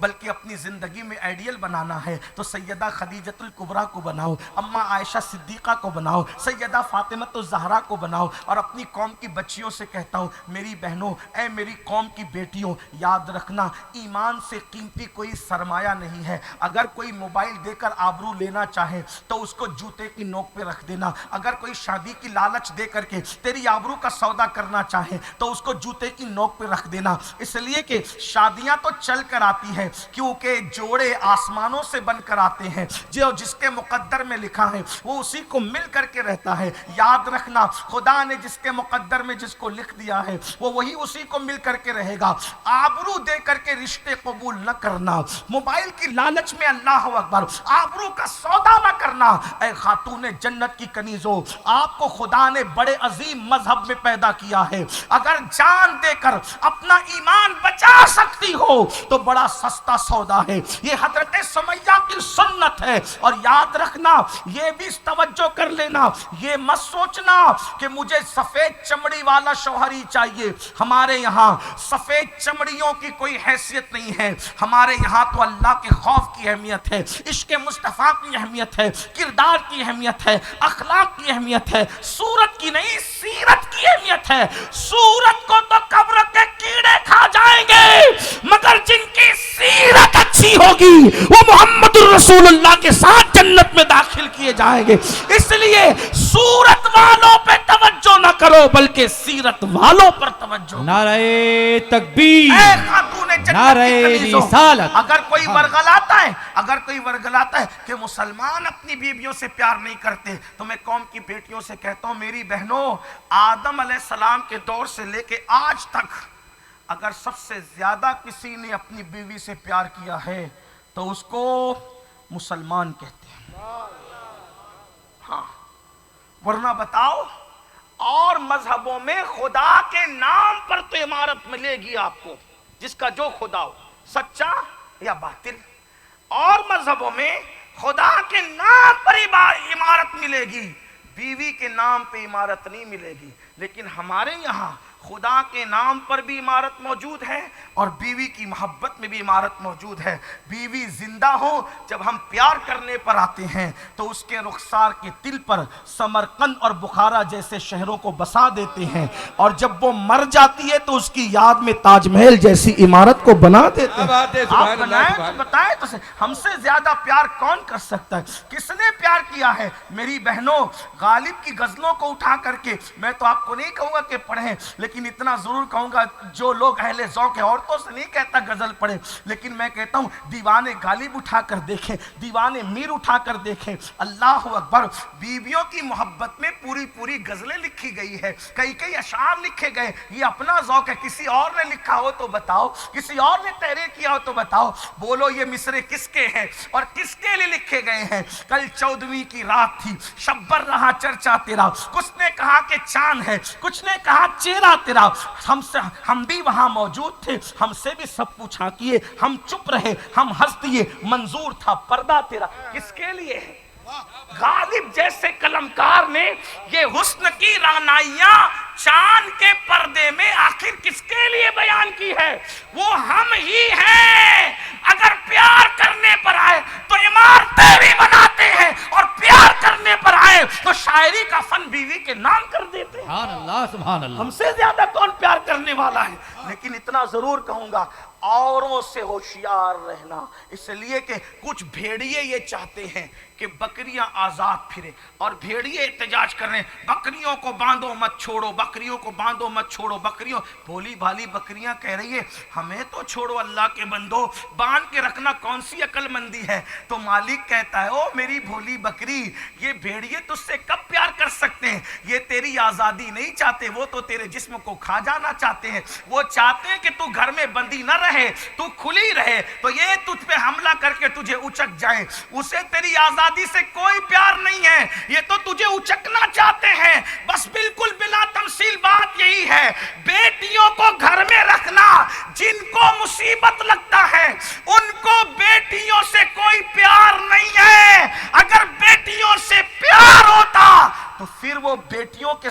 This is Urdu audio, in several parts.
بلکہ اپنی زندگی میں آئیڈیل بنانا ہے تو سیدہ خدیجۃ الکبریٰ کو بناؤ، اما عائشہ صدیقہ کو بناؤ، سیدہ فاطمۃ الزہرا کو بناؤ۔ اور اپنی قوم کی بچیوں سے کہتا ہوں، میری بہنوں، اے میری قوم کی بیٹیوں، یاد رکھنا ایمان سے قیمتی کوئی سرمایہ نہیں ہے۔ اگر کوئی موبائل دے کر آبرو لینا چاہے تو اس کو جوتے کی نوک پہ رکھ دینا۔ اگر کوئی شادی کی لالچ دے کر کے تیری آبرو کا سودا کرنا چاہے تو اس کو جوتے کی نوک پہ رکھ دینا، اس لیے کہ شادیاں تو چل کر آتی ہیں، کیونکہ جوڑے آسمانوں سے بن کر آتے ہیں، جو جس کے مقدر میں لکھا ہے وہ اسی کو مل کر کے رہتا ہے۔ یاد رکھنا خدا نے جس کے مقدر میں جس کو لکھ دیا ہے وہ وہی اسی کو مل کر کے رہے گا۔ آبرو دے کر کے رشتے قبول نہ کرنا، موبائل کی لالچ میں اللہ اکبر آبرو کا سودا نہ کرنا۔ اے خاتون جنت کی کنیزوں، آپ کو خدا نے بڑے عظیم مذہب میں پیدا کیا ہے، اگر جان دے کر اپنا ایمان بچا سکتی ہو تو بڑا سستا سودا ہے۔ یہ حضرت سمیہ کی سنت ہے۔ اور یاد رکھنا، یہ بھی توجہ کر لینا، یہ مت سوچنا کہ مجھے سفید چمڑی والا شوہر ہی چاہیے۔ ہمارے یہاں سفید چمڑیوں کی کوئی حیثیت نہیں ہے، ہمارے یہاں تو اللہ کے خوف کی اہمیت ہے، عشق مصطفیٰ کی اہمیت ہے، کردار کی اہمیت ہے، اخلاق کی اہمیت ہے، صورت کی نہیں سیرت کی اہمیت ہے۔ صورت کو تو قبر کے کیڑے کھا جائیں گے، مگر جن کی سیرت اچھی ہوگی وہ محمد الرسول اللہ کے ساتھ جنت میں داخل کیے جائیں گے۔ اس لیے صورت والوں پہ توجہ نہ کرو بلکہ سیرت والوں پر توجہ۔ نعرہ تکبیر، اے خاتون جنت نعرہ کی کنیزوں، رسالت۔ اگر کوئی ورغلاتا ہے، اگر کوئی ورغلاتا ہے کہ مسلمان اپنی بیویوں سے پیار نہیں کرتے، تو میں قوم کی بیٹیوں سے کہتا ہوں، میری بہنوں، آدم علیہ السلام کے دور سے لے کے آج تک اگر سب سے زیادہ کسی نے اپنی بیوی سے پیار کیا ہے تو اس کو مسلمان کہتے ہیں۔ ہاں، ورنہ بتاؤ، اور مذہبوں میں خدا کے نام پر تو عمارت ملے گی آپ کو، جس کا جو خدا ہو، سچا یا باطل۔ اور مذہبوں میں خدا کے نام پر عمارت ملے گی، بیوی کے نام پہ عمارت نہیں ملے گی۔ لیکن ہمارے یہاں خدا کے نام پر بھی عمارت موجود ہے اور بیوی کی محبت میں بھی عمارت موجود ہے۔ بیوی زندہ ہو، جب ہم پیار کرنے پر آتے ہیں تو اس کے رخسار کے تل پر سمرقند اور بخارا جیسے شہروں کو بسا دیتے ہیں، اور جب وہ مر جاتی ہے تو اس کی یاد میں تاج محل جیسی عمارت کو بنا دیتے ہیں۔ آپ بنائیں تو بتائیں تو ہم سے زیادہ پیار کون کر سکتا ہے؟ کس نے پیار کیا ہے؟ میری بہنوں، غالب کی غزلوں کو اٹھا کر کے میں تو آپ کو نہیں کہوں گا کہ پڑھیں، لیکن اتنا ضرور کہوں گا، جو لوگ اہل ذوق ہیں، عورتوں سے نہیں کہتا غزل پڑھیں، لیکن میں کہتا ہوں دیوان غالب اٹھا کر دیکھیں، دیوان میر اٹھا کر دیکھیں۔ اللہ اکبر، بیویوں کی محبت میں پوری پوری غزلیں لکھی گئی ہے، کئی کئی اشعار لکھے گئے۔ یہ اپنا ذوق ہے، کسی اور نے لکھا ہو تو بتاؤ، کسی اور نے تحریر کیا ہو تو بتاؤ، بولو یہ مصرے کس کے ہیں اور کس کے لیے لکھے گئے ہیں؟ کل 14ویں کی رات تھی، شبر رہا چرچا تیرا، کچھ نے کہا کہ چاند ہے، کچھ نے کہا چہرہ تیرا، ہم بھی وہاں موجود تھے، ہم سے بھی سب پوچھا کیے، ہم چپ رہے، ہم ہنس دیے، منظور تھا پردہ تیرا۔ کس کے لیے ہے؟ غالب جیسے قلمکار نے یہ حسن کی رعنائیاں چاند کے پردے میں آخر کس کے لیے بیان کی ہے؟ وہ ہم ہی ہیں۔ اگر پیار کرنے پر آئے تو عمارتیں بھی بناتے ہیں، اور پیار کرنے پر آئے تو شاعری کا فن بیوی کے نام کر دیتے ہیں۔ سبحان اللہ، سبحان اللہ۔ ہم سے زیادہ کون پیار کرنے والا ہے؟ لیکن اتنا ضرور کہوں گا، اوروں سے ہوشیار رہنا، اس لیے کہ کچھ بھیڑیے یہ چاہتے ہیں کہ بکریاں آزاد پھرے، اور بھیڑیے احتجاج کر رہے ہیں، بکریوں کو باندھو مت چھوڑو، بکریوں کو باندھو مت چھوڑو، بکریوں، بھولی بھالی بکریاں کہہ رہی ہے ہمیں تو چھوڑو اللہ کے بندو، باندھ کے رکھنا کون سی عقل مندی ہے؟ تو مالک کہتا ہے او میری بھولی بکری، یہ بھیڑیے تجھ سے کب پیار کر سکتے ہیں؟ یہ تیری آزادی نہیں چاہتے، وہ تو تیرے جسم کو کھا جانا چاہتے ہیں، وہ چاہتے ہیں کہ تو گھر میں بندی نہ رہے، تو کھلی رہے، تو یہ تجھ پہ حملہ کر کے تجھے اچک جائیں۔ اسے تیری آزادی سے کوئی پیار نہیں ہے، یہ تو تجھے اچکنا چاہتے ہیں۔ بس بالکل بلا تمثیل بات یہی ہے، بیٹیوں کو گھر میں رکھنا، جن کو مصیبت لگتا ہے ان کو بیٹیوں سے کوئی پیار نہیں ہے۔ اگر بیٹیوں سے پیار ہوتا تو پھر وہ بیٹیوں کے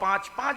5-5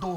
2,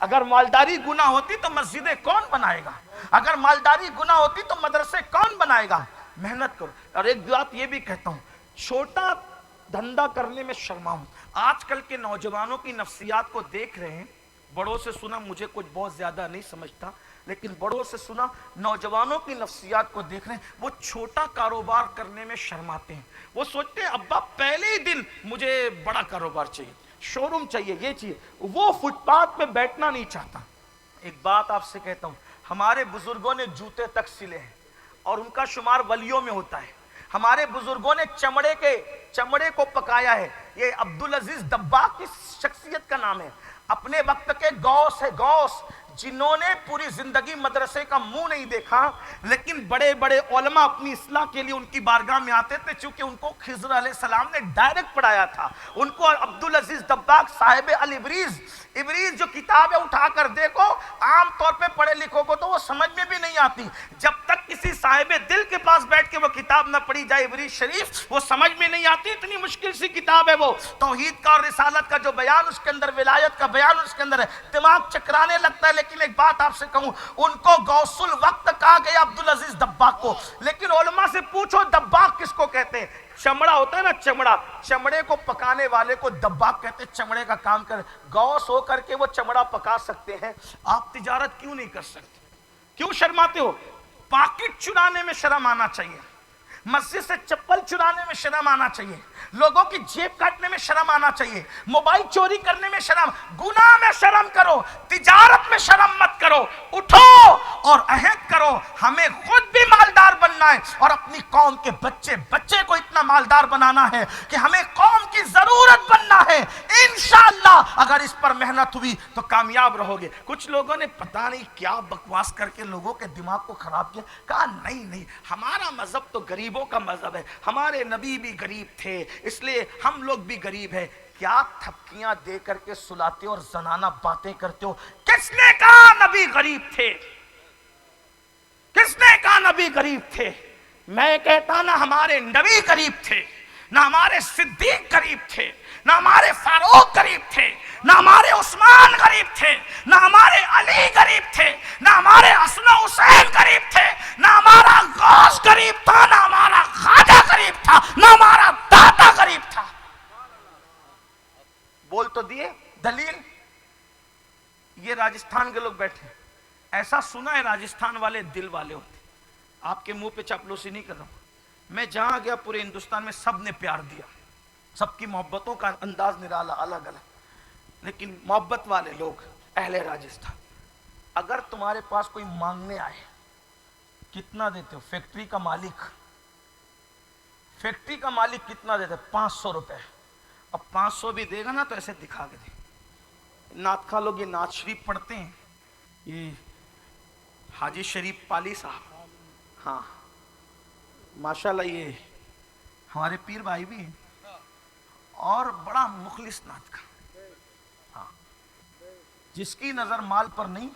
اگر مالداری گناہ ہوتی تو مسجدیں کون بنائے گا؟ اگر مالداری گناہ ہوتی تو مدرسے کون بنائے گا؟ محنت کرو. اور ایک بات یہ بھی کہتا ہوں، چھوٹا دھندا کرنے میں شرماؤں. آج کل کے نوجوانوں کی نفسیات کو دیکھ رہے ہیں، بڑوں سے سنا، مجھے کچھ بہت زیادہ نہیں سمجھتا، لیکن بڑوں سے سنا، نوجوانوں کی نفسیات کو دیکھ رہے ہیں، وہ چھوٹا کاروبار کرنے میں شرماتے ہیں. وہ سوچتے ہیں ابا پہلے ہی دن مجھے بڑا کاروبار چاہیے، شو روم چاہیے، یہ چاہیے. وہ فٹ پاتھ پہ بیٹھنا نہیں چاہتا. ایک بات آپ سے کہتا ہوں، ہمارے بزرگوں نے جوتے تک سلے ہیں اور ان کا شمار ولیوں میں ہوتا ہے. ہمارے بزرگوں نے چمڑے کو پکایا ہے. یہ عبدالعزیز دباغ کی شخصیت کا نام ہے. اپنے وقت کے غوث ہے، غوث، جنہوں نے پوری زندگی مدرسے کا منہ نہیں دیکھا، لیکن بڑے بڑے علماء اپنی اصلاح کے لیے ان کی بارگاہ میں آتے تھے، چونکہ ان کو خضر علیہ السلام نے ڈائریکٹ پڑھایا تھا. ان کو عبدالعزیز دباغ صاحب الابریز جو کتاب ہے اٹھا کر دیکھو، عام طور پہ پڑھے لکھوں کو تو وہ سمجھ میں بھی نہیں آتی. جب تک کسی صاحب دل کے پاس بیٹھ کے وہ کتاب نہ پڑھی جائے ابریز شریف، وہ سمجھ میں نہیں آتی. اتنی مشکل سی کتاب ہے وہ. توحید کا اور رسالت کا جو بیان اس کے اندر، ولایت کا بیان اس کے اندر ہے، دماغ چکرانے لگتا ہے. لیکن ایک بات آپ سے کہوں، ان کو غوث الوقت کہا گیا عبدالعزیز دباغ کو. لیکن علماء سے پوچھو دباغ کس کو کہتے ہیں؟ چمڑا ہوتا ہے نا، چمڑے کو پکانے والے کو دباغ کہتے ہیں. چمڑے کا کام کرے، غوث ہو کر کے وہ چمڑا پکا سکتے ہیں. آپ تجارت کیوں نہیں کر سکتے؟ کیوں شرماتے ہو؟ پاکٹ چرانے میں شرم آنا چاہیے، مسجد سے چپل چرانے میں شرم آنا چاہیے، لوگوں کی جیب کاٹنے میں شرم آنا چاہیے، موبائل چوری کرنے میں شرم، گناہ میں شرم کرو، تجارت میں شرم مت کرو. اٹھو اور عہد کرو، ہمیں خود بھی مالدار بننا ہے اور اپنی قوم کے بچے کو اتنا مالدار بنانا ہے کہ ہمیں قوم کی ضرورت بننا ہے. انشاءاللہ اگر اس پر محنت ہوئی تو کامیاب رہو گے. کچھ لوگوں نے پتہ نہیں کیا بکواس کر کے لوگوں کے دماغ کو خراب کیا. کہا نہیں، ہمارا مذہب تو غریبوں کا مذہب ہے، ہمارے نبی بھی غریب تھے اس لیے ہم لوگ بھی غریب ہیں. کیا تھپکیاں دے کر کے سلاتے اور زنانہ باتیں کرتے ہو؟ کس نے کہا نبی غریب تھے؟ کس نے کہا نبی غریب تھے؟ میں کہتا نہ ہمارے نبی غریب تھے، نہ ہمارے صدیق غریب تھے، نہ ہمارے فاروق غریب تھے، نہ ہمارے عثمان غریب تھے، نہ ہمارے علی غریب تھے، نہ ہمارے حسن حسین غریب تھے، نہ ہمارا غوث غریب تھا، نہ ہمارا خواجہ غریب تھا، نہ ہمارا داتا غریب تھا. بول تو دیے دلیل. یہ راجستھان کے لوگ بیٹھے، ایسا سنا ہے راجستھان والے دل والے ہوتے. آپ کے منہ پہ چاپلوسی نہیں کر رہا ہوں. میں جہاں گیا پورے ہندوستان میں سب نے پیار دیا، سب کی محبتوں کا انداز نرالا الگ الگ. لیکن محبت والے لوگ اہل راجستھان، اگر تمہارے پاس کوئی مانگنے آئے کتنا دیتے ہو؟ فیکٹری کا مالک کتنا دیتے؟ 500 روپے. اب 500 بھی دے گا نا تو ایسے دکھا کے دے. نعت خواہ لوگ یہ نعت شریف پڑھتے ہیں، یہ حاجی شریف پالی صاحب، ہاں ماشاءاللہ یہ ہمارے پیر بھائی بھی ہیں اور بڑا مخلص نعت کا. ہاں، جس کی نظر مال پر نہیں،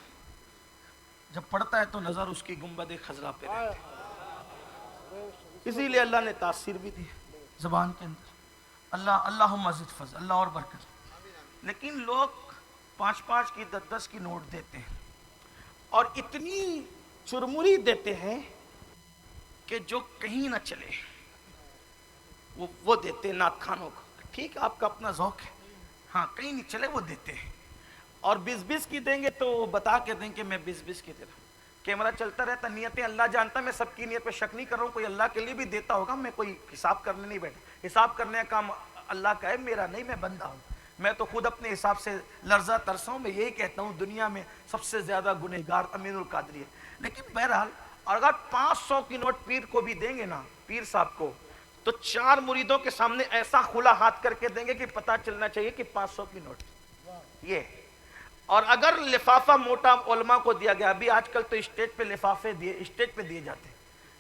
جب پڑھتا ہے تو نظر اس کی گنبد خضرا پہ رہتی ہے. اسی لیے اللہ نے تاثیر بھی دی زبان کے اندر. اللہم زد فضل، اللہ اور برکت. لیکن لوگ 5 کی 10 کی نوٹ دیتے ہیں اور اتنی چرمری دیتے ہیں کہ جو کہیں نہ چلے وہ دیتے ہیں نعت خانوں کو. ٹھیک، آپ کا اپنا ذوق ہے، ہاں کہیں نہیں چلے وہ دیتے ہیں. اور 20 کی دیں گے تو بتا کے دیں کہ میں 20 کی دے رہا ہوں. کیمرہ چلتا رہتا، نیتیں اللہ جانتا. میں سب کی نیت پہ شک نہیں کر رہا ہوں، کوئی اللہ کے لیے بھی دیتا ہوگا. میں کوئی حساب کرنے نہیں بیٹھا، حساب کرنے کا کام اللہ کا ہے، میرا نہیں. میں بندہ ہوں، میں تو خود اپنے حساب سے لرزہ ترسا ہوں. میں یہی کہتا ہوں دنیا میں سب سے زیادہ گنہگار امین القادری ہے. لیکن بہرحال اگر 500 کی نوٹ پیر کو بھی دیں گے نا، پیر صاحب کو، تو 4 مریدوں کے سامنے ایسا کھلا ہاتھ کر کے دیں گے کہ پتہ چلنا چاہیے کہ 500 کی نوٹ یہ. اور اگر لفافہ موٹا علماء کو دیا گیا، ابھی آج کل تو اسٹیج پہ لفافے اسٹیج پہ دیے جاتے ہیں.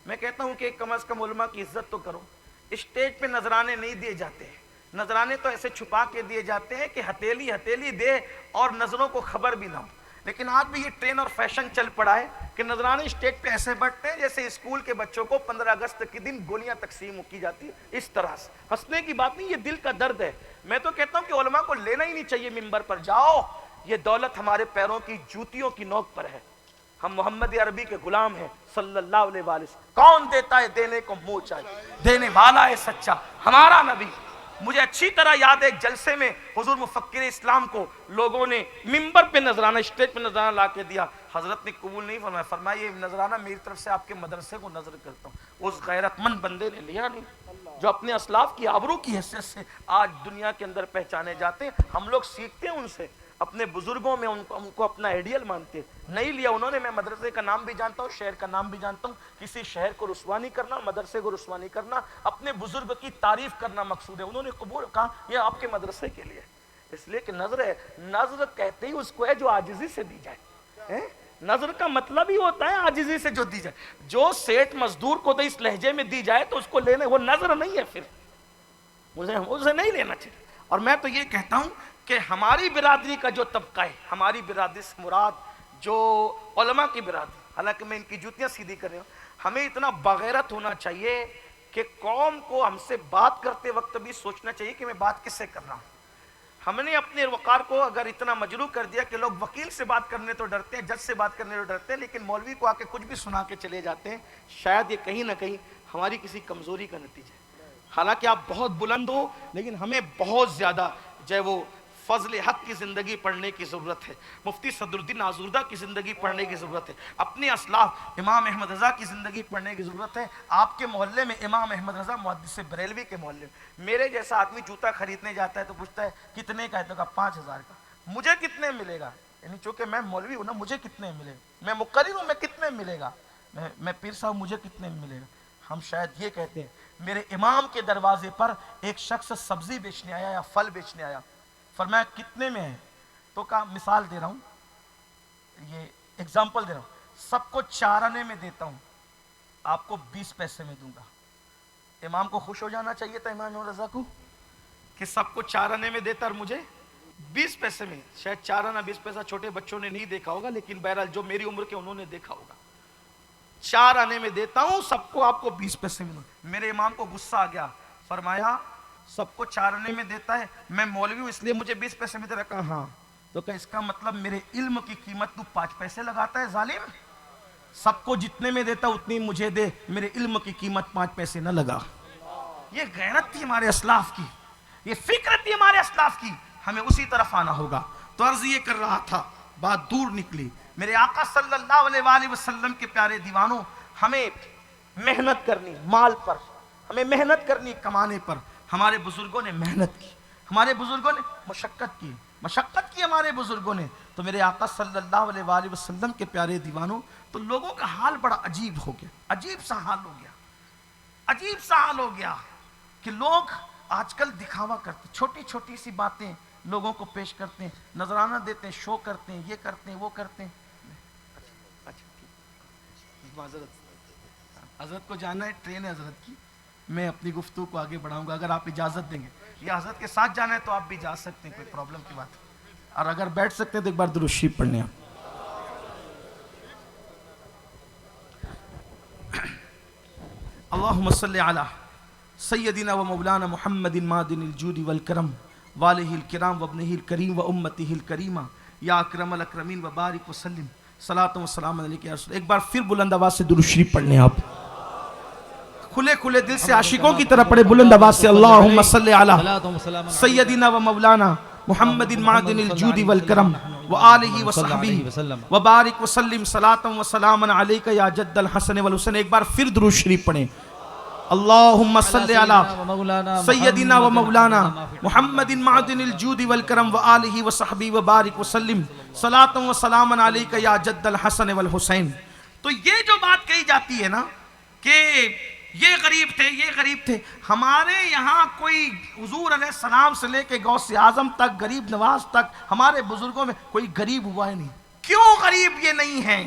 میں کہتا ہوں کہ کم از کم علماء کی عزت تو کرو. اسٹیج پہ نذرانے نہیں دیے جاتے ہیں، نذرانے تو ایسے چھپا کے دیے جاتے ہیں کہ ہتھیلی دے اور نظروں کو خبر بھی نہ ہو. لیکن آج بھی یہ ٹرین اور فیشن چل پڑا ہے کہ نذرانے اسٹیج پہ ایسے بٹتے ہیں جیسے اسکول کے بچوں کو 15 اگست کے دن گولیاں تقسیم کی جاتی ہے. اس طرح سے ہنسنے کی بات نہیں، یہ دل کا درد ہے. میں تو کہتا ہوں کہ علماء کو لینا ہی نہیں چاہیے ممبر پر. جاؤ یہ دولت ہمارے پیروں کی جوتیوں کی نوک پر ہے. ہم محمد عربی کے غلام ہیں صلی اللہ علیہ وآلہ وسلم. کون دیتا ہے دینے کو منہ چاہیے, دینے والا ہے سچا ہمارا نبی. مجھے اچھی طرح یاد ہے ایک جلسے میں حضور مفکر اسلام کو لوگوں نے ممبر پہ نذرانہ, اسٹیج پہ نذرانہ لا کے دیا. حضرت نے قبول نہیں فرمایا, فرمایا یہ نذرانہ میری طرف سے آپ کے مدرسے کو نذر کرتا ہوں. اس غیرت مند بندے نے لیا نہیں, جو اپنے اسلاف کی آبرو کی حیثیت سے آج دنیا کے اندر پہچانے جاتے ہیں. ہم لوگ سیکھتے ہیں ان سے, اپنے بزرگوں میں ان کو اپنا آئیڈیل مانتے ہیں. نہیں لیا انہوں نے. میں مدرسے کا نام بھی جانتا ہوں, شہر کا نام بھی جانتا ہوں. کسی شہر کو رسوا نہیں کرنا, مدرسے کو رسوا نہیں کرنا, اپنے بزرگ کی تعریف کرنا مقصود ہے. انہوں نے قبول کہا یہ آپ کے مدرسے کے لیے, اس لیے کہ نظر ہے. نظر کہتے ہی اس کو ہے جو عاجزی سے دی جائے. نظر کا مطلب ہی ہوتا ہے عاجزی سے جو دی جائے. جو سیٹ مزدور کو تو اس لہجے میں دی جائے تو اس کو لینے, وہ نظر نہیں ہے, پھر اسے نہیں لینا چاہیے. اور میں تو یہ کہتا ہوں کہ ہماری برادری کا جو طبقہ ہے, ہماری برادری سے مراد جو علماء کی برادری, حالانکہ میں ان کی جوتیاں سیدھی کر رہا ہوں, ہمیں اتنا بغیرت ہونا چاہیے کہ قوم کو ہم سے بات کرتے وقت بھی سوچنا چاہیے کہ میں بات کس سے کر رہا ہوں. ہم نے اپنے وقار کو اگر اتنا مجروح کر دیا کہ لوگ وکیل سے بات کرنے تو ڈرتے ہیں, جج سے بات کرنے تو ڈرتے ہیں, لیکن مولوی کو آ کے کچھ بھی سنا کے چلے جاتے ہیں. شاید یہ کہیں نہ کہیں ہماری کسی کمزوری کا نتیجہ ہے. حالانکہ آپ بہت بلند ہو, لیکن ہمیں بہت زیادہ جو ہے وہ فضل حق کی زندگی پڑھنے کی ضرورت ہے. مفتی صدر الدین آزوردہ کی زندگی پڑھنے کی ضرورت ہے. اپنے اسلاف امام احمد رضا کی زندگی پڑھنے کی ضرورت ہے. آپ کے محلے میں امام احمد رضا محدث بریلوی کے محلے میں میرے جیسا آدمی جوتا خریدنے جاتا ہے تو پوچھتا ہے کتنے کا ہے, تو کہا 5000 کا. مجھے کتنے ملے گا, یعنی چونکہ میں مولوی ہوں نا, مجھے کتنے ملے گا, میں مقرر ہوں, میں کتنے ملے گا, میں پیر صاحب مجھے کتنے ملے گا. ہم شاید یہ کہتے ہیں میرے امام کے دروازے پر ایک شخص سبزی بیچنے آیا یا پھل بیچنے آیا, فرمایا کتنے میں ہے, تو کہا مثال دے رہا ہوں, یہ ایگزامپل دے رہا ہوں, سب کو 4 آنے میں دیتا ہوں, آپ کو 20 پیسے میں دوں گا. امام کو خوش ہو جانا چاہیے تھا امام رضا کو کہ سب کو 4 آنے میں دیتا اور مجھے 20 پیسے میں. شاید 4 آنا 20 پیسہ چھوٹے بچوں نے نہیں دیکھا ہوگا, لیکن بہرحال جو میری عمر کے انہوں نے دیکھا ہوگا. 4 آنے میں دیتا ہوں, سب کو آپ کو 20 پیسے میں دوں. میرے امام کو غصہ آ گیا, فرمایا سب کو 4 آنے میں دیتا ہے, میں مولوی ہوں اس لیے مجھے 20 پیسے میں دے رہا. کہا ہاں, تو کہ اس کا مطلب میرے علم کی قیمت تو 5 پیسے لگاتا ہے ظالم. سب کو جتنے میں دیتا اتنی مجھے دے, میرے علم کی قیمت 5 پیسے نہ لگا. یہ غیرت تھی ہمارے اسلاف کی, یہ فکر تھی ہمارے اسلاف کی. ہمیں اسی طرف آنا ہوگا. تو عرض یہ کر رہا تھا, بات دور نکلی. میرے آقا صلی اللہ علیہ وآلہ وسلم کے پیارے دیوانوں, ہمیں محنت کرنی مال پر, ہمیں محنت کرنی کمانے پر. ہمارے بزرگوں نے محنت کی, ہمارے بزرگوں نے مشقت کی ہمارے بزرگوں نے. تو میرے آقا صلی اللہ علیہ وآلہ وسلم کے پیارے دیوانوں, تو لوگوں کا حال بڑا عجیب ہو گیا, عجیب سا حال ہو گیا کہ لوگ آج کل دکھاوا کرتے, چھوٹی چھوٹی سی باتیں لوگوں کو پیش کرتے ہیں, نذرانہ دیتے ہیں, شو کرتے ہیں, یہ کرتے ہیں, وہ کرتے ہیں. حضرت کو جانا ہے, ٹرین ہے حضرت کی, میں اپنی گفتگو کو آگے بڑھاؤں گا اگر آپ اجازت دیں گے. یا حضرت کے ساتھ جانا ہے تو آپ بھی جا سکتے ہیں, کوئی پرابلم کی بات. اور اگر بیٹھ سکتے ہیں تو ایک بار درود شریف پڑھنے آپ. اللہم صلی علی سیدنا و مولانا محمد معدن الجود والکرم والہ الکرام وابنہ الکریم و امتہ الکریمہ یا اکرم الاکرمین و بارک وسلم صلاۃ و سلام علیک یا رسول. ایک بار پھر بلند آواز سے درود شریف پڑھنے آپ, کھلے دل سے عاشقوں کی طرح پڑھے بلند آواز سے. اللہم صلی علی سیدنا و مولانا محمد معدن الجود والکرم وآلہ وصحبہ وبارک وسلم صلاۃ و سلام علیک یا جد الحسن والحسین. ایک بار پھر درود شریف پڑھیں. اللہم صلی علی سیدنا و مولانا محمد معدن الجود والکرم وآلہ وصحبہ وبارک وسلم صلاۃ و سلام علیک یا جد الحسن والحسین. تو یہ جو بات کہی جاتی ہے نا کہ یہ غریب تھے, ہمارے یہاں کوئی حضور علیہ السلام سے لے کے غوث اعظم تک, غریب نواز تک, ہمارے بزرگوں میں کوئی غریب ہوا ہی نہیں. کیوں غریب یہ نہیں ہیں؟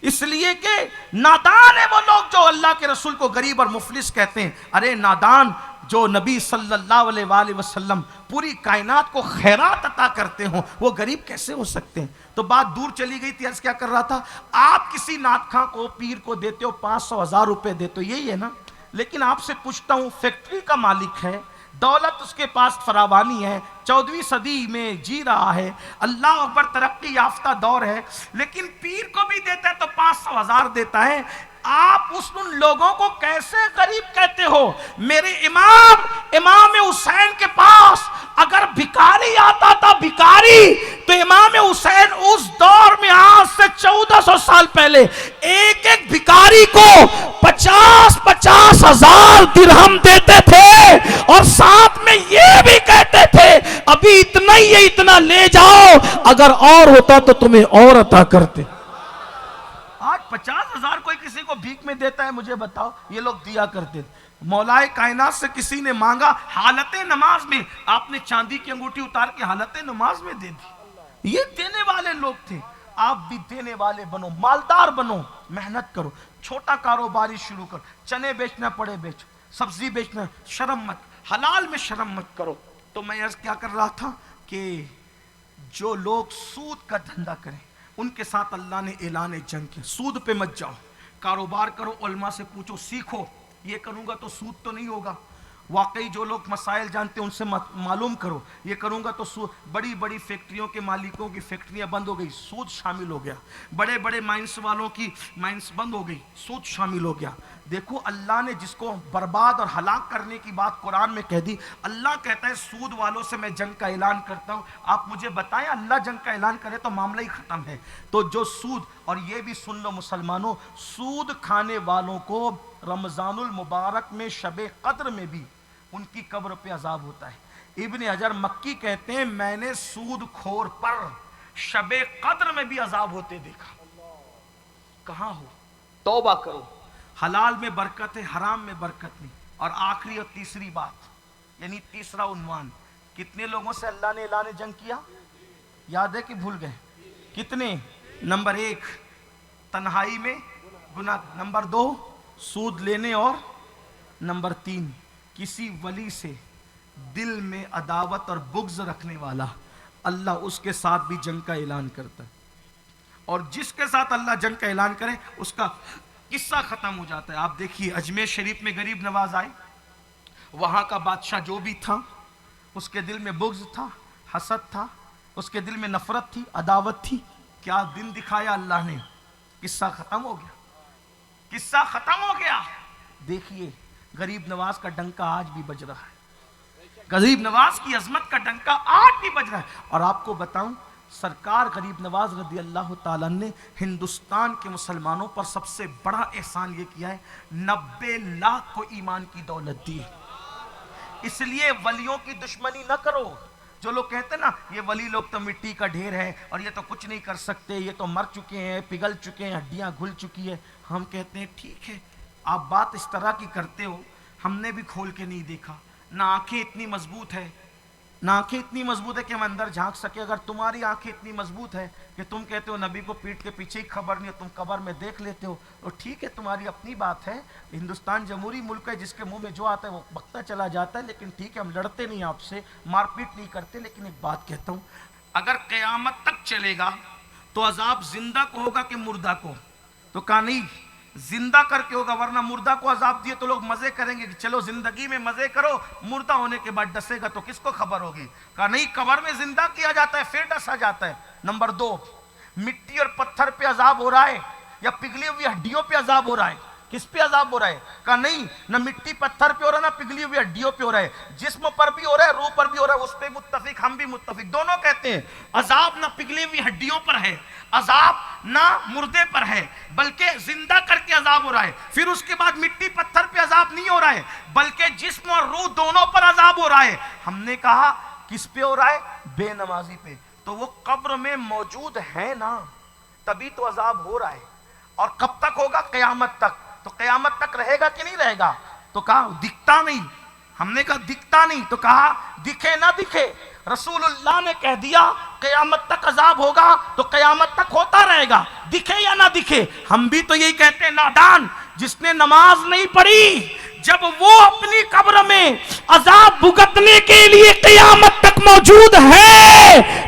اس لیے کہ نادان ہیں وہ لوگ جو اللہ کے رسول کو غریب اور مفلس کہتے ہیں. ارے نادان, جو نبی صلی اللہ علیہ وآلہ وسلم پوری کائنات کو خیرات عطا کرتے ہوں, وہ غریب کیسے ہو سکتے ہیں؟ تو بات دور چلی گئی تھی. عرض کیا کر رہا تھا, آپ کسی نعت خواں کو, پیر کو دیتے ہو 500 1000 روپے دیتے ہو, یہی ہے نا. لیکن آپ سے پوچھتا ہوں, فیکٹری کا مالک ہے, دولت اس کے پاس فراوانی ہے، 14ویں صدی میں جی رہا ہے، اللہ اکبر، ترقی یافتہ دور ہے، لیکن پیر کو بھی دیتا ہے تو 500,000 دیتا ہے۔ آپ ان لوگوں کو کیسے غریب کہتے ہو؟ میرے امام حسین کے پاس اگر بھکاری آتا تھا، بھکاری، تو امام حسین اس دور میں آج سے 1400 سال پہلے ایک ایک بھکاری کو 50,000 درہم دیتے تھے، اور ساتھ میں یہ بھی کہتے تھے ابھی اتنا ہی ہے، اتنا لے جاؤ، اگر اور ہوتا تو تمہیں اور عطا کرتے۔ آج 50,000 کوئی کسی کو بھیک میں دیتا ہے؟ مجھے بتاؤ، یہ لوگ دیا کرتے تھے۔ مولائے کائنات سے کسی نے مانگا حالت نماز میں، آپ نے چاندی کی انگوٹھی اتار کے حالت نماز میں دے دی۔ یہ دینے والے لوگ تھے۔ آپ بھی دینے والے بنو، مالدار بنو، محنت کرو، چھوٹا کاروباری شروع کرو، چنے بیچنا پڑے بیچو، سبزی بیچنا، شرم مت، حلال میں شرم مت کرو۔ تو میں عرض کیا کر رہا تھا کہ جو لوگ سود کا دھندا کریں ان کے ساتھ اللہ نے اعلان جنگ کیا۔ سود پہ مت جاؤ، کاروبار کرو، علماء سے پوچھو، سیکھو، یہ کروں گا تو سود تو نہیں ہوگا، واقعی جو لوگ مسائل جانتے ہیں ان سے معلوم کرو، یہ کروں گا تو سود۔ بڑی بڑی فیکٹریوں کے مالکوں کی فیکٹریاں بند ہو گئی، سود شامل ہو گیا، بڑے بڑے مائنس والوں کی مائنس بند ہو گئی، سود شامل ہو گیا۔ دیکھو اللہ نے جس کو برباد اور ہلاک کرنے کی بات قرآن میں کہہ دی، اللہ کہتا ہے سود والوں سے میں جنگ کا اعلان کرتا ہوں۔ آپ مجھے بتائیں، اللہ جنگ کا اعلان کرے تو معاملہ ہی ختم ہے۔ تو جو سود، اور یہ بھی سن لو مسلمانوں، سود کھانے والوں کو رمضان المبارک میں شب قدر میں بھی ان کی قبر پہ عذاب ہوتا ہے۔ ابن حجر مکی کہتے ہیں میں نے سود خور پر شب قدر میں بھی عذاب ہوتے دیکھا۔ کہاں ہو؟ توبہ کرو، حلال میں برکت ہے، حرام میں برکت نہیں۔ اور آخری اور تیسری بات، یعنی تیسرا عنوان، کتنے لوگوں سے اللہ نے اعلان جنگ کیا؟ یاد ہے کہ بھول گئے؟ کتنے؟ نمبر 1 تنہائی میں گناہ، نمبر 2 سود لینے، اور نمبر 3 کسی ولی سے دل میں عداوت اور بغض رکھنے والا، اللہ اس کے ساتھ بھی جنگ کا اعلان کرتا ہے۔ اور جس کے ساتھ اللہ جنگ کا اعلان کرے اس کا قصہ ختم ہو جاتا ہے۔ آپ دیکھیے اجمیر شریف میں غریب نواز آئے، وہاں کا بادشاہ جو بھی تھا اس کے دل میں بغض تھا، حسد تھا، اس کے دل میں نفرت تھی، عداوت تھی۔ کیا دن دکھایا اللہ نے؟ قصہ ختم ہو گیا، قصہ ختم ہو گیا۔ دیکھیے غریب نواز کا ڈنکا آج بھی بج رہا ہے، غریب نواز کی عظمت کا ڈنکا آج بھی بج رہا ہے۔ اور آپ کو بتاؤں، سرکار غریب نواز رضی اللہ تعالیٰ نے ہندوستان کے مسلمانوں پر سب سے بڑا احسان یہ کیا ہے، 90 لاکھ کو ایمان کی دولت دی۔ اس لیے ولیوں کی دشمنی نہ کرو۔ جو لوگ کہتے ہیں نا یہ ولی لوگ تو مٹی کا ڈھیر ہے اور یہ تو کچھ نہیں کر سکتے، یہ تو مر چکے ہیں، پگھل چکے ہیں، ہڈیاں گھل چکی ہے، ہم کہتے ہیں ٹھیک ہے آپ بات اس طرح کی کرتے ہو، ہم نے بھی کھول کے نہیں دیکھا، نہ آنکھیں اتنی مضبوط ہے، نہ آنکھیں اتنی مضبوط ہے کہ ہم اندر جھانک سکے۔ اگر تمہاری آنکھیں اتنی مضبوط ہے کہ تم کہتے ہو نبی کو پیٹ کے پیچھے ہی خبر نہیں ہے، تم قبر میں دیکھ لیتے ہو، تو ٹھیک ہے تمہاری اپنی بات ہے۔ ہندوستان جمہوری ملک ہے، جس کے منہ میں جو آتا ہے وہ بکتا چلا جاتا ہے، لیکن ٹھیک ہے ہم لڑتے نہیں آپ سے، مار پیٹ نہیں کرتے۔ لیکن ایک بات کہتا ہوں، اگر قیامت تک چلے گا تو عذاب زندہ کو ہوگا کہ مردہ کو؟ تو کہا نہیں زندہ کر کے ہوگا، ورنہ مردہ کو عذاب دیے تو لوگ مزے کریں گے کہ چلو زندگی میں مزے کرو، مردہ ہونے کے بعد ڈسے گا تو کس کو خبر ہوگی؟ کہا نہیں قبر میں زندہ کیا جاتا ہے پھر ڈسا جاتا ہے۔ نمبر 2 مٹی اور پتھر پہ عذاب ہو رہا ہے یا پگھلی ہوئی ہڈیوں پہ عذاب ہو رہا ہے؟ کس پہ عذاب ہو رہا ہے؟ کہا نہیں نہ مٹی پتھر پہ ہو رہا ہے نہ پگھلی ہوئی ہڈیوں پہ ہو رہا ہے، جسم پر بھی ہو رہا ہے، روح پر بھی ہو رہا ہے۔ اس پہ متفق، ہم بھی متفق، دونوں کہتے ہیں عذاب نہ پگھلی ہوئی ہڈیوں پر ہے، عذاب نہ مردے پر ہے، بلکہ زندہ کر کے عذاب ہو رہا ہے۔ پھر اس کے بعد مٹی پتھر پہ عذاب نہیں ہو رہا ہے بلکہ جسم اور روح دونوں پر عذاب ہو رہا ہے۔ ہم نے کہا کس پہ ہو رہا ہے؟ بے نمازی پہ۔ تو وہ قبر میں موجود ہے نا، تبھی تو عذاب ہو رہا ہے۔ اور کب تک ہوگا؟ قیامت تک۔ تو قیامت تک رہے گا کہ نہیں رہے گا؟ تو کہا دکھتا نہیں۔ ہم نے کہا دکھتا نہیں، تو کہا دکھے نہ دکھے، رسول اللہ نے کہہ دیا قیامت تک عذاب ہوگا تو قیامت تک ہوتا رہے گا، دکھے یا نہ دکھے۔ ہم بھی تو یہی کہتے ہیں، نادان جس نے نماز نہیں پڑھی، جب وہ اپنی قبر میں عذاب بھگتنے کے لیے قیامت تک موجود ہے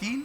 3,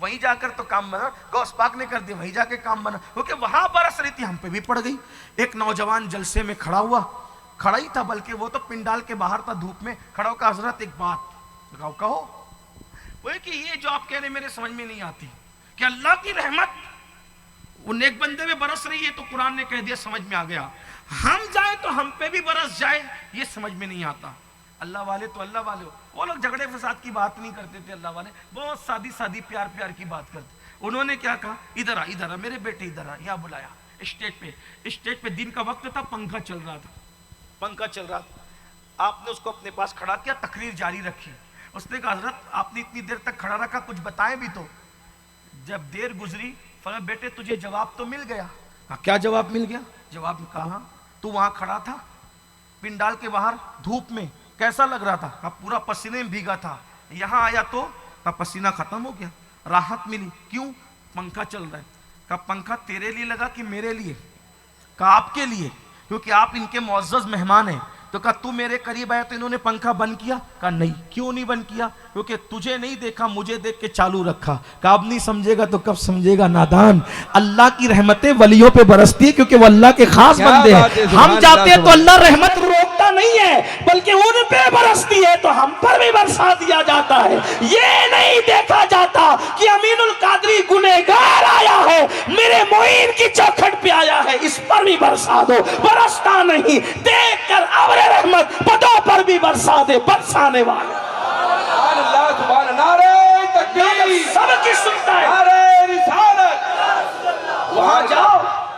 وہیں جا کر تو کام بنا، غوث پاک نے کر دیا وہیں جا کے کام بنا، کیونکہ وہاں برس رہی تھی ہم پہ بھی پڑ گئی۔ ایک نوجوان جلسے میں کھڑا ہوا، کھڑا ہی تھا بلکہ وہ تو پنڈال کے باہر تھا دھوپ میں کھڑا ہو کر، حضرت ایک بات کہو، وہ کہ یہ جو آپ کہہ رہے میرے سمجھ میں نہیں آتی کہ اللہ کی رحمت وہ نیک بندے میں برس رہی ہے تو قرآن نے کہہ دیا سمجھ میں آ گیا، ہم جائیں تو ہم پہ بھی برس جائے یہ سمجھ میں نہیں آتا۔ اللہ والے تو اللہ والے، وہ لوگ جھگڑے فساد کی بات نہیں کرتے تھے، اللہ والے بہت سادی سادی پیار پیار کی بات کرتے۔ انہوں نے کیا کہا، ادھر آ میرے بیٹے ادھر آ، یہاں بلایا اسٹیج پہ دن کا وقت تھا، پنکھا چل رہا تھا، آپ نے اس کو اپنے پاس کھڑا کیا، تقریر جاری رکھی۔ اس نے کہا حضرت آپ نے اتنی دیر تک کھڑا رکھا، کچھ بتائیں بھی تو۔ جب دیر گزری فرمایا بیٹے تجھے جواب تو مل گیا؟ کیا جواب مل گیا؟ جواب کہا تو وہاں کھڑا تھا پنڈال کے باہر دھوپ میں، کیسا لگ رہا تھا؟ پورا پسینے میں بھیگا تھا، یہاں آیا تو پسینہ ختم ہو گیا، راحت ملی۔ کیوں؟ پنکھا چل رہا ہے۔ کہا پنکھا تیرے لیے لگا کہ میرے لیے؟ کہا آپ کے لیے، کیونکہ آپ ان کے معزز مہمان ہیں۔ تو کہا تو میرے قریب آیا تو انہوں نے پنکھا بند کیا؟ کہا نہیں۔ کیوں نہیں بند کیا؟ کیونکہ تجھے نہیں دیکھا، مجھے دیکھ کے چالو رکھا۔ کہا اب نہیں سمجھے گا تو کب سمجھے گا نادان؟ اللہ کی رحمتیں ولیوں پہ برستی ہے کیونکہ وہ اللہ کے خاص بندے ہیں۔ ہم جاتے ہیں تو اللہ رحمت روکتا نہیں ہے بلکہ ان پہ برستی ہے تو ہم پر بھی برسا دیا جاتا ہے۔ یہ نہیں دیکھا جاتا کہ امین القادری گنہگار آیا ہے، میرے معین کی چوکھٹ پہ آیا ہے، اس پر بھی برسا دو۔ برستا نہیں، دیکھ کر ابر رحمت بدوں پر بھی برسا دے، برسانے والا سبحان اللہ، سبحان اللہ، نعرہ تکبیر، سب کی سنتا ہے۔ نعرہ رسالت۔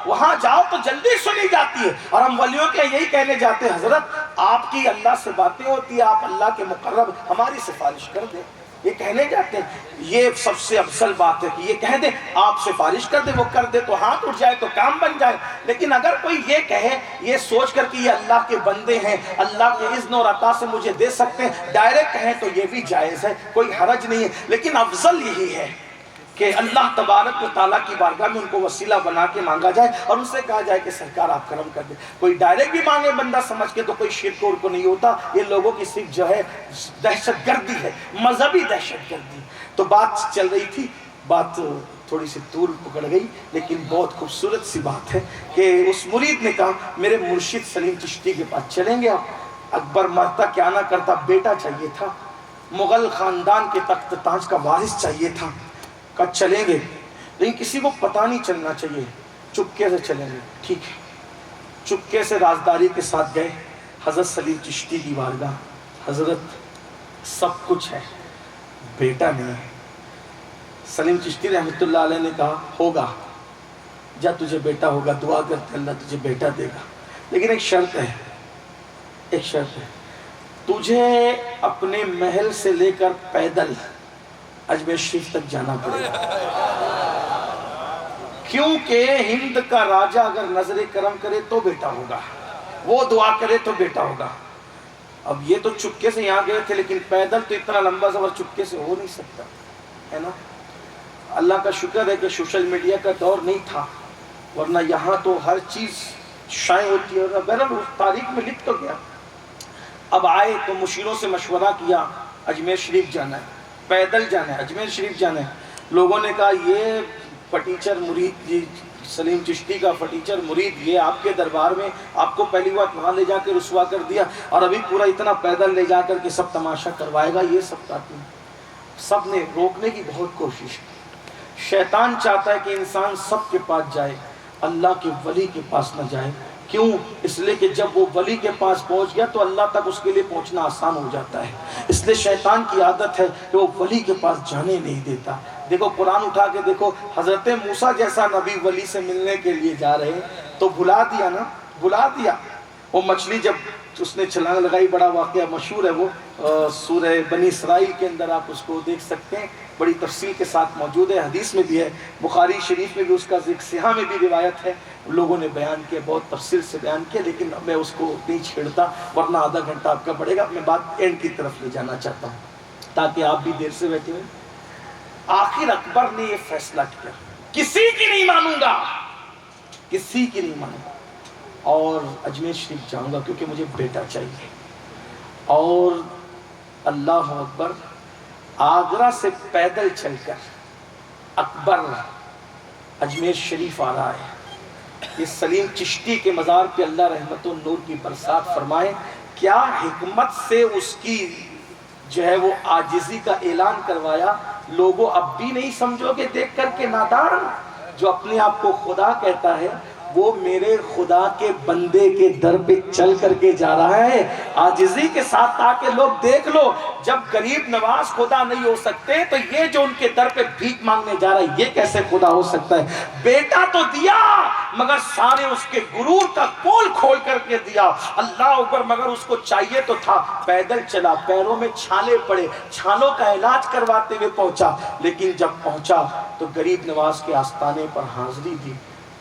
وہاں جاؤ تو جلدی سنی جاتی ہے۔ اور ہم ولیوں کے یہی کہنے جاتے ہیں حضرت آپ کی اللہ سے باتیں ہوتی ہیں، آپ اللہ کے مقرب، ہماری سفارش کر دیں۔ یہ کہنے جاتے ہیں، یہ سب سے افضل بات ہے کہ یہ کہہ دیں آپ سفارش کر دیں، وہ کر دے تو ہاتھ اٹھ جائے تو کام بن جائے۔ لیکن اگر کوئی یہ کہے یہ سوچ کر کہ یہ اللہ کے بندے ہیں، اللہ کے اذن اور عطا سے مجھے دے سکتے ہیں، ڈائریکٹ کہیں تو یہ بھی جائز ہے، کوئی حرج نہیں ہے۔ لیکن افضل یہی ہے کہ اللہ تبارک و تعالیٰ کی بارگاہ میں ان کو وسیلہ بنا کے مانگا جائے اور ان سے کہا جائے کہ سرکار آپ کرم کر دیں۔ کوئی ڈائریکٹ بھی مانگے بندہ سمجھ کے تو کوئی شرک اور کو نہیں ہوتا، یہ لوگوں کی صرف جو ہے دہشت گردی ہے، مذہبی دہشت گردی۔ تو بات چل رہی تھی، بات تھوڑی سی دور پکڑ گئی، لیکن بہت خوبصورت سی بات ہے کہ اس مرید نے کہا میرے مرشد سلیم چشتی کے پاس چلیں گے آپ؟ اکبر مرتا کیا نہ کرتا، بیٹا چاہیے تھا، مغل خاندان کے تخت تاج کا وارث چاہیے تھا۔ کہا چلیں گے لیکن کسی کو پتہ نہیں چلنا چاہیے، چپکے سے چلیں گے۔ ٹھیک ہے، چپکے سے رازداری کے ساتھ گئے حضرت سلیم چشتی کی بارگاہ۔ حضرت سب کچھ ہے، بیٹا نہیں ہے۔ سلیم چشتی رحمۃ اللہ علیہ نے کہا ہوگا، جا تجھے بیٹا ہوگا، دعا کرتے اللہ تجھے بیٹا دے گا، لیکن ایک شرط ہے، ایک شرط ہے، تجھے اپنے محل سے لے کر پیدل اجمیر شریف تک جانا پڑے گا، کیونکہ ہند کا راجہ اگر نظر کرم کرے تو بیٹا ہوگا، وہ دعا کرے تو بیٹا ہوگا۔ اب یہ تو چپکے سے یہاں گئے تھے، لیکن پیدل تو اتنا لمبا سفر چپکے سے ہو نہیں سکتا ہے نا۔ اللہ کا شکر ہے کہ سوشل میڈیا کا دور نہیں تھا، ورنہ یہاں تو ہر چیز شائع ہوتی ہے۔ اور بہرحال تاریخ میں لکھ تو گیا۔ اب آئے تو مشیروں سے مشورہ کیا، اجمیر شریف جانا ہے، پیدل جانا ہے، اجمیر شریف جانا ہے۔ لوگوں نے کہا یہ فٹیچر مرید، یہ سلیم چشتی کا فٹیچر مرید، یہ آپ کے دربار میں آپ کو پہلی بات وہاں لے جا کے رسوا کر دیا اور ابھی پورا اتنا پیدل لے جا کر کے سب تماشا کروائے گا، یہ سب باتیں۔ سب نے روکنے کی بہت کوشش کی۔ شیطان چاہتا ہے کہ انسان سب کے پاس جائے، اللہ کے ولی کے پاس نہ جائے۔ کیوں؟ اس لیے کہ جب وہ ولی کے پاس پہنچ گیا تو اللہ تک اس کے لیے پہنچنا آسان ہو جاتا ہے۔ اس لیے شیطان کی عادت ہے کہ وہ ولی کے پاس جانے نہیں دیتا۔ دیکھو قرآن اٹھا کے دیکھو، حضرت موسیٰ جیسا نبی ولی سے ملنے کے لیے جا رہے تو بھلا دیا نا، بھلا دیا۔ وہ مچھلی جب اس نے چھلانگ لگائی، بڑا واقعہ مشہور ہے، وہ سورہ بنی اسرائیل کے اندر آپ اس کو دیکھ سکتے ہیں، بڑی تفصیل کے ساتھ موجود ہے، حدیث میں بھی ہے، بخاری شریف میں بھی اس کا ذکر، سیاح میں بھی روایت ہے، لوگوں نے بیان کیا، بہت تفصیل سے بیان کیا، لیکن میں اس کو نہیں چھیڑتا ورنہ آدھا گھنٹہ آپ کا پڑے گا۔ میں بات اینڈ کی طرف لے جانا چاہتا ہوں تاکہ آپ بھی دیر سے بیٹھے ہوئے۔ آخر اکبر نے یہ فیصلہ کیا، کسی کی نہیں مانوں گا، کسی کی نہیں مانوں گا، اور اجمیر شریف جاؤں گا کیونکہ مجھے بیٹا چاہیے۔ اور اللہ اکبر، آگرہ سے پیدل چل کر اکبر اجمیر شریف آ رہا ہے، یہ سلیم چشتی کے مزار پہ اللہ رحمت و نور کی برسات فرمائے، کیا حکمت سے اس کی جو ہے وہ عاجزی کا اعلان کروایا۔ لوگوں اب بھی نہیں سمجھو گے دیکھ کر کے نادان، جو اپنے آپ کو خدا کہتا ہے وہ میرے خدا کے بندے کے در پہ چل کر کے جا رہا ہے عاجزی کے ساتھ، تاکہ لوگ دیکھ لو جب غریب نواز خدا نہیں ہو سکتے تو یہ جو ان کے در پہ بھیک مانگنے جا رہا ہے یہ کیسے خدا ہو سکتا ہے۔ بیٹا تو دیا مگر سارے اس کے غرور کا پول کھول کر کے دیا، اللہ اکبر، مگر اس کو چاہیے تو تھا، پیدل چلا، پیروں میں چھالے پڑے، چھالوں کا علاج کرواتے ہوئے پہنچا، لیکن جب پہنچا تو غریب نواز کے آستانے پر حاضری دی،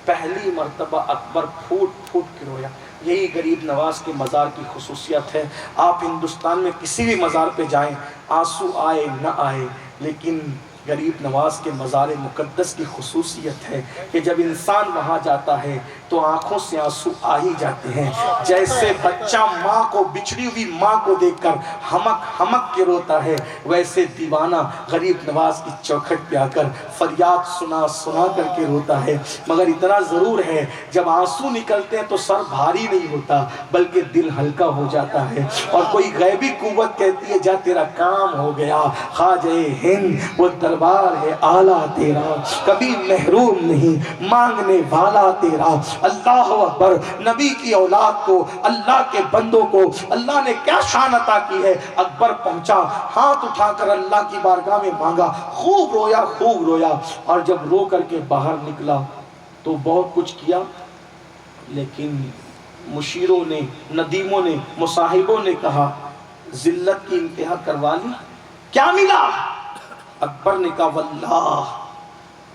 پہلی مرتبہ اکبر پھوٹ پھوٹ کے رویا۔ یہی غریب نواز کے مزار کی خصوصیت ہے۔ آپ ہندوستان میں کسی بھی مزار پہ جائیں، آنسو آئے نہ آئے، لیکن غریب نواز کے مزار مقدس کی خصوصیت ہے کہ جب انسان وہاں جاتا ہے تو آنکھوں سے آنسو آ ہی جاتے ہیں۔ جیسے بچہ ماں کو، بچھڑی ہوئی ماں کو دیکھ کر ہمک ہمک کے روتا ہے، ویسے دیوانہ غریب نواز کی چوکھٹ پہ آ کر فریاد سنا سنا کر کے روتا ہے۔ مگر اتنا ضرور ہے جب آنسو نکلتے ہیں تو سر بھاری نہیں ہوتا بلکہ دل ہلکا ہو جاتا ہے، اور کوئی غیبی قوت کہتی ہے جا تیرا کام ہو گیا۔ خواجہ ہند وہ دربار ہے اعلیٰ تیرا، کبھی محروم نہیں مانگنے والا تیرا۔ اللہ اکبر، نبی کی اولاد کو، اللہ کے بندوں کو اللہ نے کیا شان عطا کی ہے۔ اکبر پہنچا، ہاتھ اٹھا کر اللہ کی بارگاہ میں مانگا، خوب رویا خوب رویا، اور جب رو کر کے باہر نکلا تو بہت کچھ کیا، لیکن مشیروں نے، ندیموں نے، مصاحبوں نے کہا ذلت کی انتہا کروا لی، کیا ملا؟ اکبر نے کہا واللہ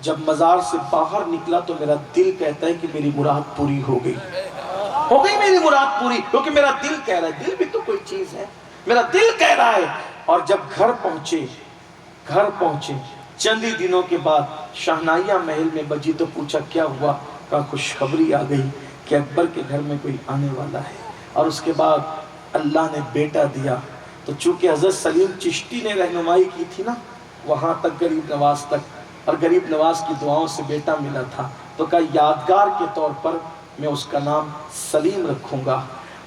جب مزار سے باہر نکلا تو میرا دل کہتا ہے کہ میری مراد پوری ہو گئی میری مراد پوری، کیونکہ میرا دل کہہ رہا ہے، دل بھی تو کوئی چیز ہے، میرا دل کہہ رہا ہے۔ اور جب گھر پہنچے چند ہی دنوں کے بعد شہنائیاں محل میں بجی تو پوچھا کیا ہوا؟ کہا خوشخبری آ گئی کہ اکبر کے گھر میں کوئی آنے والا ہے۔ اور اس کے بعد اللہ نے بیٹا دیا، تو چونکہ حضرت سلیم چشتی نے رہنمائی کی تھی نا وہاں تک، غریب نواز تک، اور غریب نواز کی دعاؤں سے بیٹا ملا تھا، تو کہا یادگار کے طور پر میں اس کا نام سلیم رکھوں گا،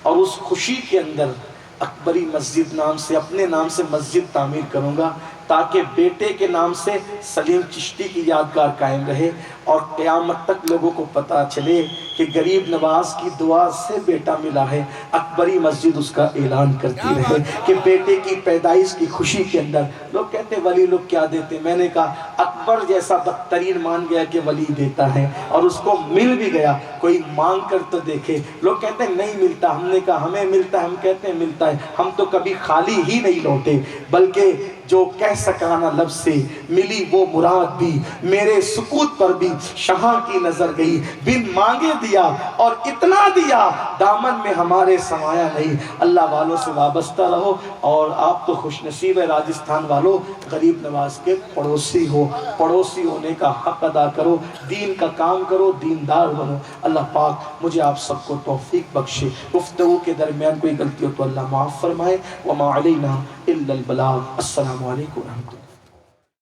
اور اس خوشی کے اندر اکبری مسجد نام سے، اپنے نام سے مسجد تعمیر کروں گا، تاکہ بیٹے کے نام سے سلیم چشتی کی یادگار قائم رہے، اور قیامت تک لوگوں کو پتہ چلے کہ غریب نواز کی دعا سے بیٹا ملا ہے۔ اکبری مسجد اس کا اعلان کرتی رہے کہ بیٹے کی پیدائش کی خوشی کے اندر لوگ کہتے ہیں ولی لوگ کیا دیتے، میں نے کہا اکبر جیسا بدترین مان گیا کہ ولی دیتا ہے، اور اس کو مل بھی گیا۔ کوئی مانگ کر تو دیکھے، لوگ کہتے ہیں نہیں ملتا، ہم نے کہا ہمیں ملتا ہے، ہم کہتے ہیں ملتا ہے، ہم تو کبھی خالی ہی نہیں لوٹے، بلکہ جو کہہ سکانا لب سے ملی وہ مراد بھی، میرے سکوت پر بھی شاہ کی نظر گئی، بن مانگے دیا اور اتنا دیا، دامن میں ہمارے سمایا نہیں۔ اللہ والوں سے وابستہ رہو، اور آپ تو خوش نصیب ہے راجستھان والوں، غریب نواز کے پڑوسی ہو، پڑوسی ہونے کا حق ادا کرو، دین کا کام کرو، دیندار بنو۔ اللہ پاک مجھے آپ سب کو توفیق بخشے، گفتگو کے درمیان کوئی غلطی ہو تو اللہ معاف فرمائے، وما علینا الا البلاغ۔ السلام علیکم ورحمۃ اللہ۔